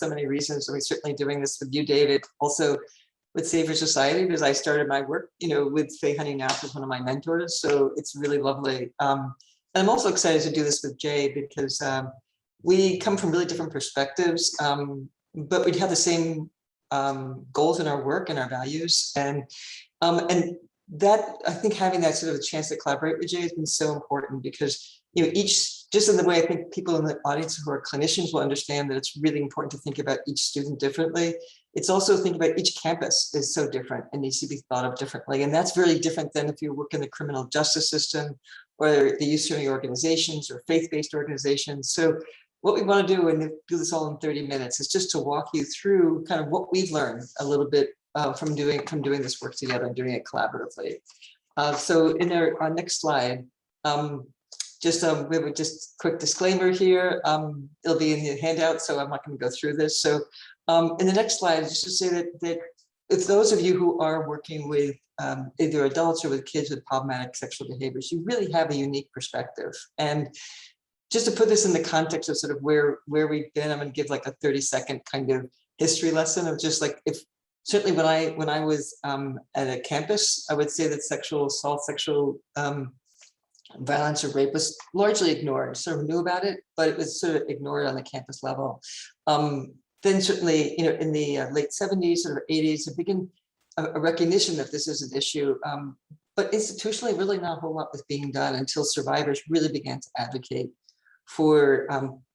so many reasons. We're certainly doing this with you, David, also with Safer Society, because I started my work, with Faye Honey Knapp as one of my mentors. So it's really lovely. And I'm also excited to do this with Jay because we come from really different perspectives, but we have the same goals in our work and our values. And that, I think having that sort of a chance to collaborate with Jay has been so important because, each, just in the way I think people in the audience who are clinicians will understand that it's really important to think about each student differently. It's also think about each campus is so different and needs to be thought of differently. And that's very different than if you work in the criminal justice system or the youth-serving organizations or faith-based organizations. So what we want to do, and do this all in 30 minutes, is just to walk you through kind of what we've learned a little bit from doing this work together and doing it collaboratively. So in our next slide, we have a quick disclaimer here. It'll be in the handout, so I'm not going to go through this. So in the next slide, just to say that if those of you who are working with either adults or with kids with problematic sexual behaviors, you really have a unique perspective. And just to put this in the context of sort of where we've been, I'm going to give like a 30-second kind of history lesson of just like, certainly when I was at a campus, I would say that sexual assault, sexual violence or rape was largely ignored. Sort of knew about it, but it was sort of ignored on the campus level. Then certainly, in the late 70s or 80s, there began a recognition that this is an issue. But institutionally, really not a whole lot was being done until survivors really began to advocate for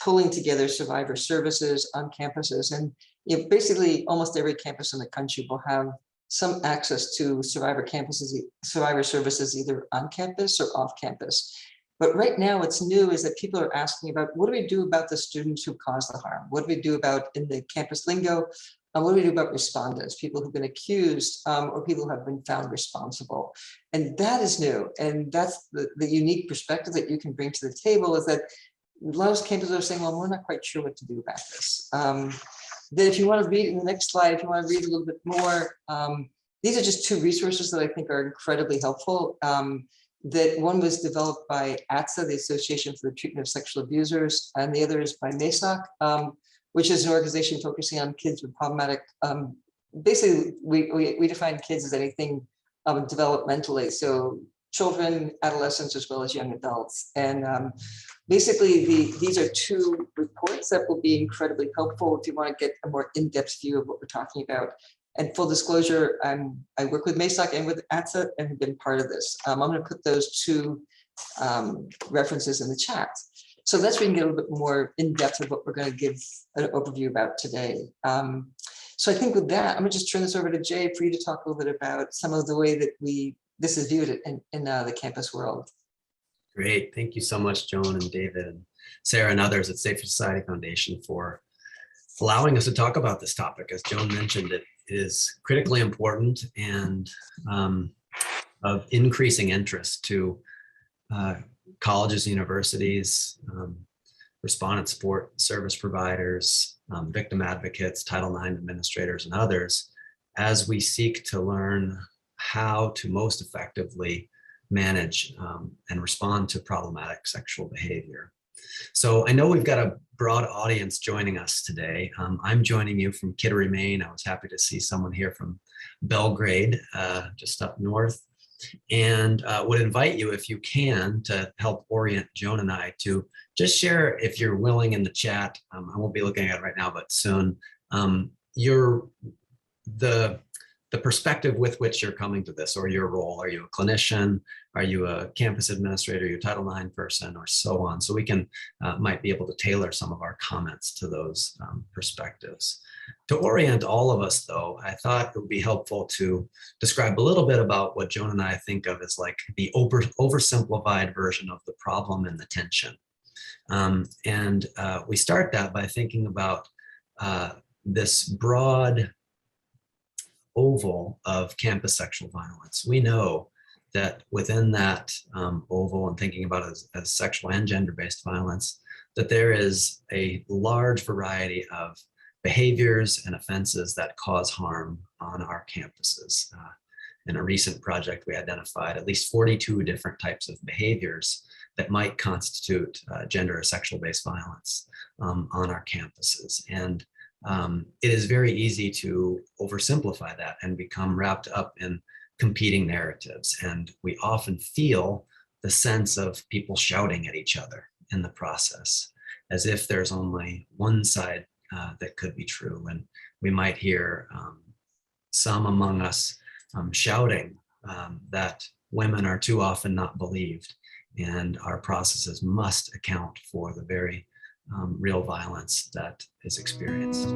pulling together survivor services on campuses. And basically, almost every campus in the country will have some access to survivor services, either on campus or off campus. But right now, what's new is that people are asking about, what do we do about the students who cause the harm? What do we do about, in the campus lingo, what do we do about respondents, people who've been accused or people who have been found responsible? And that is new. And that's the unique perspective that you can bring to the table, is that a lot of campuses are saying, well, we're not quite sure what to do about this. Then if you want to read in the next slide, if you want to read a little bit more, these are just two resources that I think are incredibly helpful. That one was developed by ATSA, the Association for the Treatment of Sexual Abusers, and the other is by MESOC, which is an organization focusing on kids with problematic, basically we define kids as anything developmentally, so children, adolescents, as well as young adults. And basically these are two reports that will be incredibly helpful if you want to get a more in-depth view of what we're talking about. And full disclosure, I work with MESOC and with ATSA and have been part of this. I'm going to put those two references in the chat. So that's where we can get a little bit more in depth of what we're going to give an overview about today. So I think with that, I'm going to just turn this over to Jay for you to talk a little bit about some of the way that this is viewed in the campus world. Great. Thank you so much, Joan and David and Sarah and others at Safer Society Foundation for allowing us to talk about this topic. As Joan mentioned, it is critically important and of increasing interest to colleges, universities, respondent support service providers, victim advocates, Title IX administrators, and others, as we seek to learn how to most effectively manage and respond to problematic sexual behavior. So I know we've got a broad audience joining us today. I'm joining you from Kittery, Maine. I was happy to see someone here from Belgrade, just up north, and would invite you, if you can, to help orient Joan and I to just share, if you're willing, in the chat. I won't be looking at it right now, but soon, the perspective with which you're coming to this, or your role. Are you a clinician? Are you a campus administrator? Are you a Title IX person, or so on? So we can might be able to tailor some of our comments to those perspectives. To orient all of us, though, I thought it would be helpful to describe a little bit about what Joan and I think of as like the oversimplified version of the problem and the tension. We start that by thinking about this broad oval of campus sexual violence. We know that within that oval, and thinking about it as sexual and gender-based violence, that there is a large variety of behaviors and offenses that cause harm on our campuses. In a recent project, we identified at least 42 different types of behaviors that might constitute gender or sexual-based violence on our campuses. And it is very easy to oversimplify that and become wrapped up in competing narratives. And we often feel the sense of people shouting at each other in the process, as if there's only one side that could be true. And we might hear some among us shouting that women are too often not believed, and our processes must account for the very real violence that is experienced.